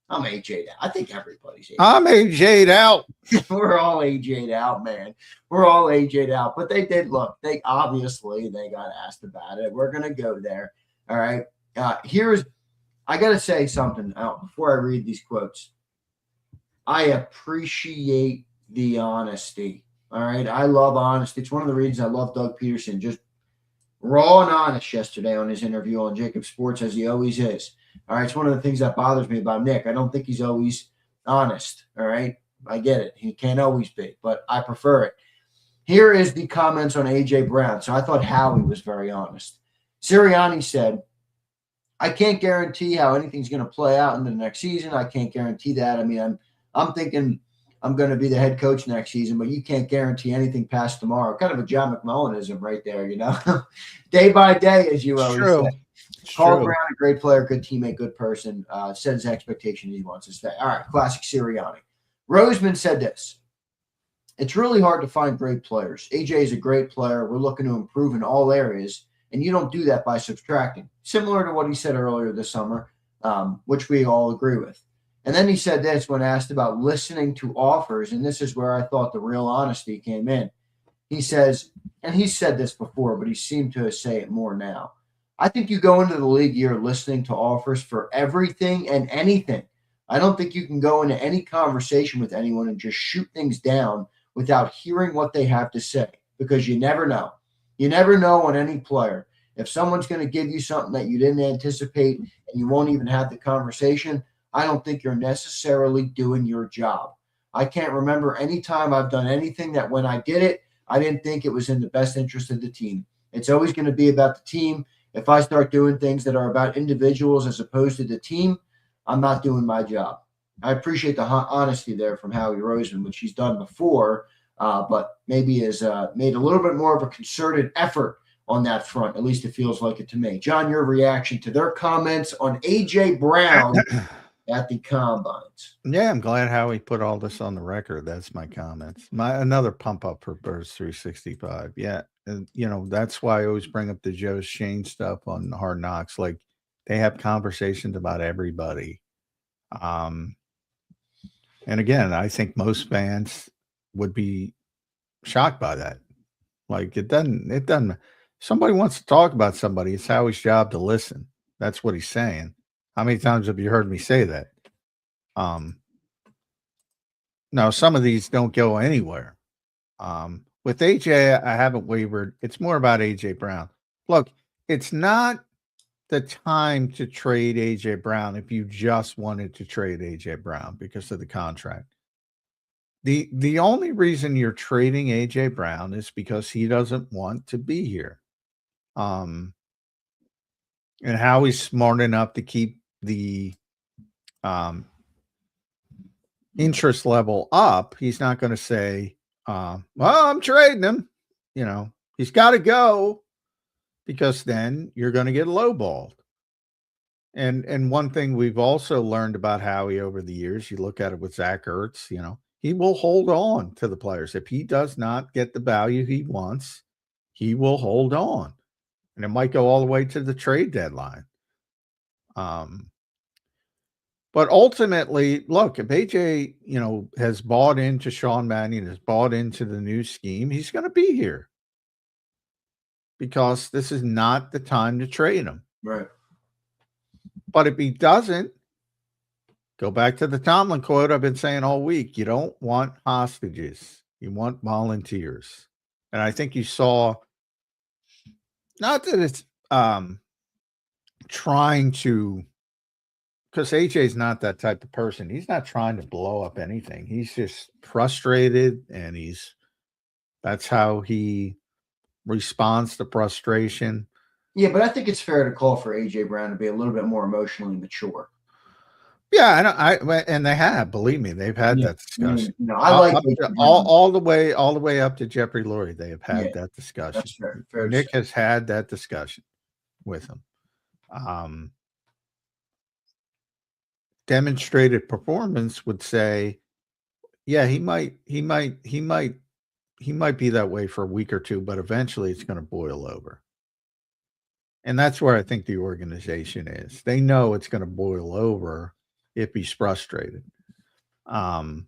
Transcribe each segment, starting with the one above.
I'm AJ'd out. I think everybody's AJ'd I'm AJ'd out. We're all AJ'd out, man. We're all AJ'd out. But they did look. They obviously they got asked about it. We're gonna go there. All right. I gotta say something before I read these quotes. I appreciate the honesty. All right. I love honesty. It's one of the reasons I love Doug Peterson. Just raw and honest yesterday on his interview on JAKIB Sports, as he always is. All right. It's one of the things that bothers me about Nick. I don't think he's always honest. All right. I get it. He can't always be, but I prefer it. Here is the comments on A.J. Brown. So I thought Howie was very honest. Sirianni said, I can't guarantee how anything's going to play out in the next season. I can't guarantee that. I mean, I'm thinking I'm going to be the head coach next season, but you can't guarantee anything past tomorrow. Kind of a John McMullenism right there, you know. Day by day, as you always say. Carl Brown, a great player, good teammate, good person, set his expectations he wants to stay. All right, classic Sirianni. Roseman said this. It's really hard to find great players. AJ is a great player. We're looking to improve in all areas, and you don't do that by subtracting. Similar to what he said earlier this summer, which we all agree with. And then he said this when asked about listening to offers, and this is where I thought the real honesty came in. He says, and he's said this before, but he seemed to say it more now. I think you go into the league year listening to offers for everything and anything. I don't think you can go into any conversation with anyone and just shoot things down without hearing what they have to say, because you never know. You never know on any player. If someone's going to give you something that you didn't anticipate and you won't even have the conversation, I don't think you're necessarily doing your job. I can't remember any time I've done anything that when I did it, I didn't think it was in the best interest of the team. It's always going to be about the team. If I start doing things that are about individuals as opposed to the team, I'm not doing my job. I appreciate the honesty there from Howie Roseman, which he's done before, but maybe has made a little bit more of a concerted effort on that front. At least it feels like it to me. John, your reaction to their comments on A.J. Brown at the Combines. Yeah, I'm glad Howie put all this on the record. That's my comments. Another pump up for Birds 365. Yeah, and that's why I always bring up the Joe Shane stuff on Hard Knocks. Like, they have conversations about everybody. And again, I think most fans would be shocked by that. Like, it doesn't, somebody wants to talk about somebody. It's Howie's job to listen. That's what he's saying. How many times have you heard me say that? Now, some of these don't go anywhere. With AJ, I haven't wavered. It's more about AJ Brown. Look, it's not the time to trade AJ Brown if you just wanted to trade AJ Brown because of the contract. The only reason you're trading AJ Brown is because he doesn't want to be here. And Howie's smart enough to keep the interest level up. He's not going to say, well, I'm trading him. He's got to go, because then you're going to get lowballed. And one thing we've also learned about Howie over the years, you look at it with Zach Ertz, he will hold on to the players. If he does not get the value he wants, he will hold on. And it might go all the way to the trade deadline. But ultimately, look, if AJ, has bought into Sean Mannion, has bought into the new scheme, he's going to be here. Because this is not the time to trade him. Right. But if he doesn't, go back to the Tomlin quote I've been saying all week. You don't want hostages. You want volunteers. And I think you saw, not that it's trying to, because AJ's not that type of person. He's not trying to blow up anything. He's just frustrated, and that's how he responds to frustration. Yeah, but I think it's fair to call for A.J. Brown to be a little bit more emotionally mature. Yeah, and they have, believe me, they've had that discussion. I like all the way up to Jeffrey Lurie. They have had that discussion. That's fair Nick has had that discussion with him. Demonstrated performance would say, yeah, he might be that way for a week or two, but eventually it's going to boil over. And that's where I think the organization is. They know it's going to boil over, if he's frustrated. John,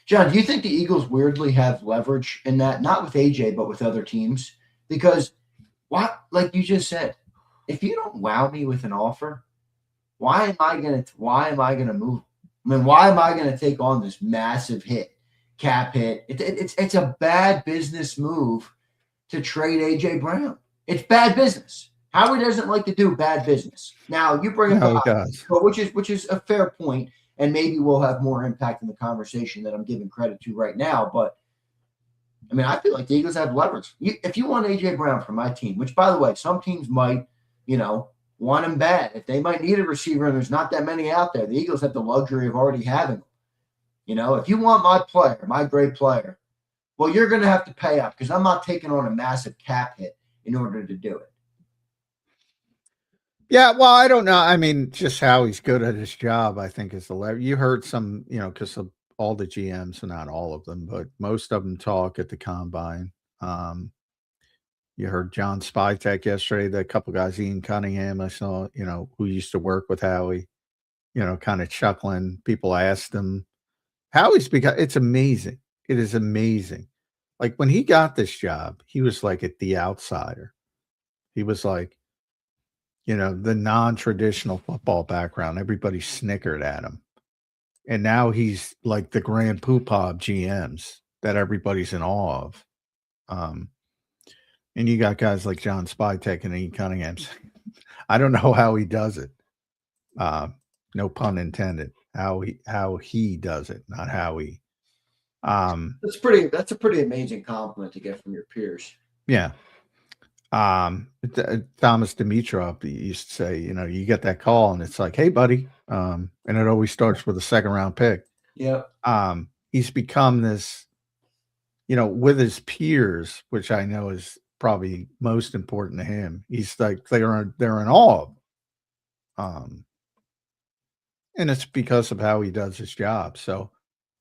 do you think the Eagles weirdly have leverage in that? Not with AJ, but with other teams? Because like you just said, if you don't wow me with an offer, why am I gonna move? I mean, why am I gonna take on this massive cap hit? It's a bad business move to trade AJ Brown. It's bad business. Howie doesn't like to do bad business. Now you bring up which is a fair point, and maybe we'll have more impact in the conversation that I'm giving credit to right now. But I mean, I feel like the Eagles have leverage. If you want AJ Brown for my team, which by the way, some teams might, want him bad. If they might need a receiver and there's not that many out there, the Eagles have the luxury of already having them. If you want my player, my great player, well, you're going to have to pay up because I'm not taking on a massive cap hit in order to do it. Yeah, well, I don't know. I mean, just how he's good at his job, I think, is the level. You heard some, because of all the GMs, and not all of them, but most of them talk at the combine. You heard John Spytek yesterday, the couple guys, Ian Cunningham, I saw, who used to work with Howie, kind of chuckling. People asked him, Howie's because it's amazing. It is amazing. Like when he got this job, he was like the outsider. He was like, the non-traditional football background. Everybody snickered at him. And now he's like the grand poobah of GMs that everybody's in awe of. And you got guys like John Spytek and Ian Cunningham. I don't know how he does it. No pun intended. How he does it, not how he. That's a pretty amazing compliment to get from your peers. Yeah. Thomas Dimitrov used to say, you get that call and it's like, hey, buddy. And it always starts with a second round pick. Yeah. He's become this, with his peers, which I know is probably most important to him. He's like, they're in awe. And it's because of how he does his job. So,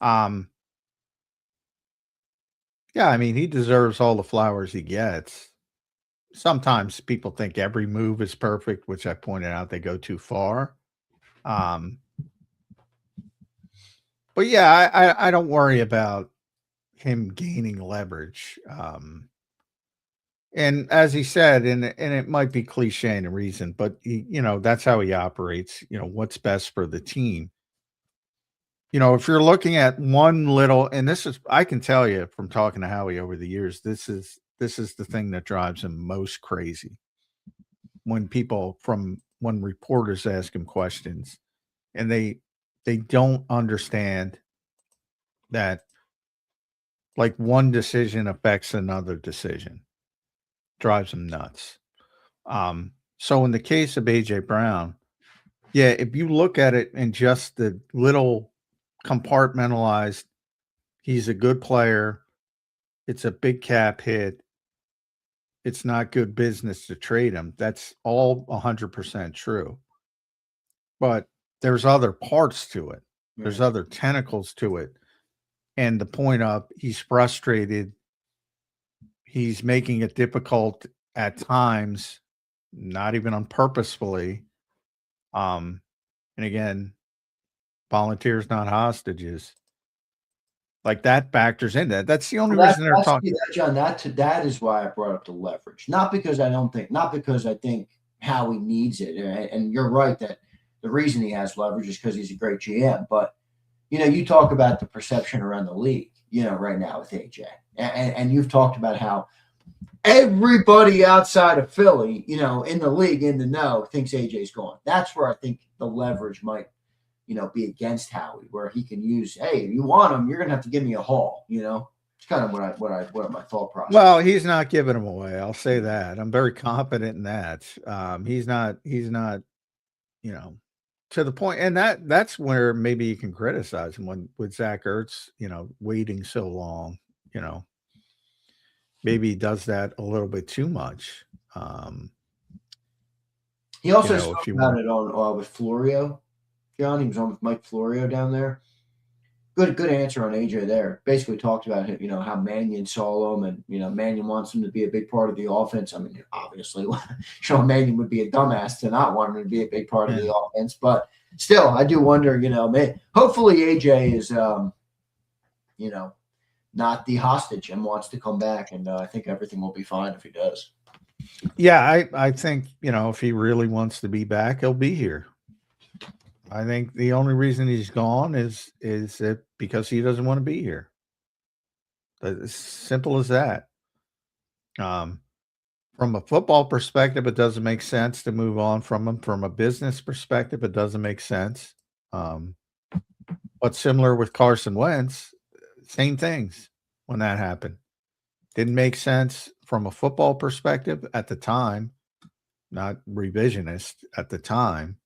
yeah, I mean, he deserves all the flowers he gets. Sometimes people think every move is perfect, which I pointed out they go too far. But yeah, I don't worry about him gaining leverage. And as he said, and it might be cliche in a reason, but that's how he operates. What's best for the team. If you're looking at one little, and this is, I can tell you from talking to Howie over the years, this is the thing that drives him most crazy. When reporters ask him questions and they don't understand that like one decision affects another decision, drives him nuts. So in the case of AJ Brown, yeah, if you look at it in just the little compartmentalized, he's a good player, it's a big cap hit, it's not good business to trade him. That's all 100% true. But there's other parts to it. Yeah. There's other tentacles to it. And the point of he's frustrated, he's making it difficult at times, not even on purposefully. And again, volunteers, not hostages. Like that factors in that. That's the only reason they're talking. John, that is why I brought up the leverage. Not because I think Howie needs it. And you're right that the reason he has leverage is because he's a great GM. But you talk about the perception around the league, right now with AJ. And you've talked about how everybody outside of Philly, in the league, in the know, thinks AJ's gone. That's where I think the leverage might be against Howie, where he can use, hey, if you want him, you're gonna have to give me a haul. It's kind of what my thought process. Well, he's not giving him away. I'll say that. I'm very confident in that. He's not, to the point, and that's where maybe you can criticize him with Zach Ertz, waiting so long. Maybe he does that a little bit too much. He also spoke about it on with Florio. John, he was on with Mike Florio down there. Good answer on AJ there. Basically talked about, how Mannion saw him, and, Mannion wants him to be a big part of the offense. I mean, obviously, Sean Mannion would be a dumbass to not want him to be a big part of the offense. But still, I do wonder, hopefully AJ is, not the hostage and wants to come back. And I think everything will be fine if he does. Yeah, I think, if he really wants to be back, he'll be here. I think the only reason he's gone is because he doesn't want to be here. As simple as that. From a football perspective, it doesn't make sense to move on from him. From a business perspective, it doesn't make sense. But similar with Carson Wentz, same things when that happened. Didn't make sense from a football perspective at the time, not revisionist at the time.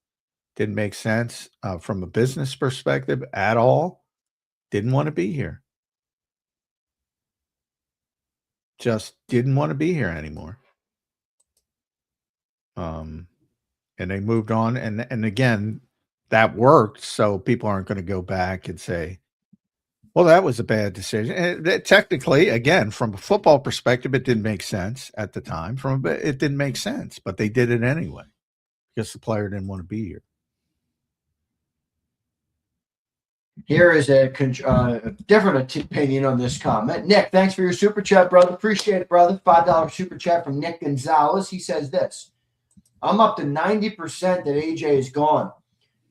Didn't make sense from a business perspective at all. Didn't want to be here. Just didn't want to be here anymore. And they moved on. And again, that worked. So people aren't going to go back and say, well, that was a bad decision. And technically, again, from a football perspective, it didn't make sense at the time. It didn't make sense, but they did it anyway because the player didn't want to be here. Here is a different opinion on this comment. Nick, thanks for your super chat, brother. Appreciate it, brother. $5 super chat from Nick Gonzalez. He says this: I'm up to 90% that AJ is gone.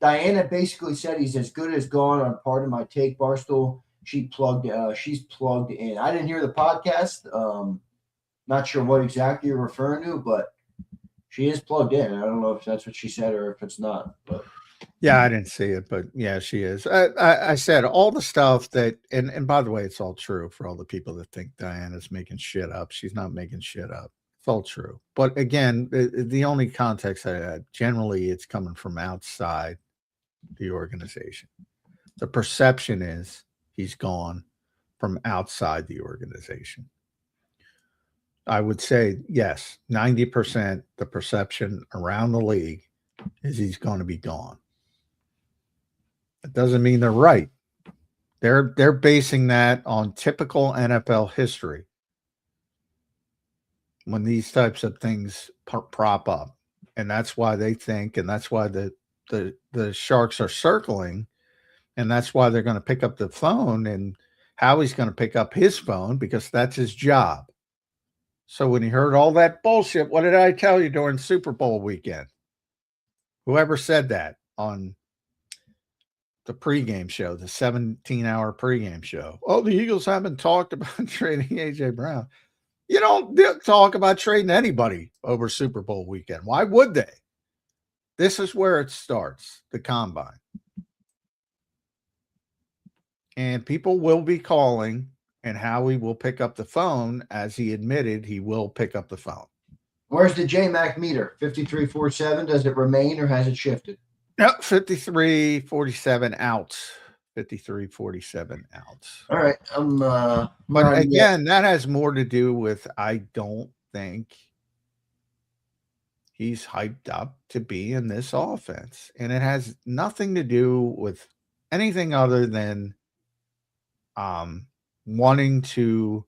Diana basically said he's as good as gone on part of my take. Barstool, she's plugged in. I didn't hear the podcast. Not sure what exactly you're referring to, but she is plugged in. I don't know if that's what she said or if it's not, but. Yeah, I didn't see it, but yeah, she is. I said all the stuff that, and by the way, it's all true for all the people that think Diana's making shit up. She's not making shit up. It's all true. But again, the only context I had, generally it's coming from outside the organization. The perception is he's gone from outside the organization. I would say, yes, 90% the perception around the league is he's going to be gone. It doesn't mean they're right. They're basing that on typical NFL history when these types of things prop up. And that's why they think, and that's why the Sharks are circling, and that's why they're going to pick up the phone, and Howie's going to pick up his phone because that's his job. So when he heard all that bullshit, what did I tell you during Super Bowl weekend? Whoever said that on the pregame show, the 17-hour pregame show. Oh, the Eagles haven't talked about trading A.J. Brown. You don't talk about trading anybody over Super Bowl weekend. Why would they? This is where it starts, the combine. And people will be calling, and Howie will pick up the phone, as he admitted he will pick up the phone. Where's the JMac meter? 53.47. Does it remain or has it shifted? No, 53.47 out. 53.47 out. All right. But again, that has more to do with, I don't think he's hyped up to be in this offense. And it has nothing to do with anything other than wanting to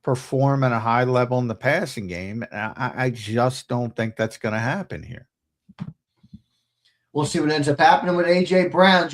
perform at a high level in the passing game. I just don't think that's going to happen here. We'll see what ends up happening with A.J. Brown.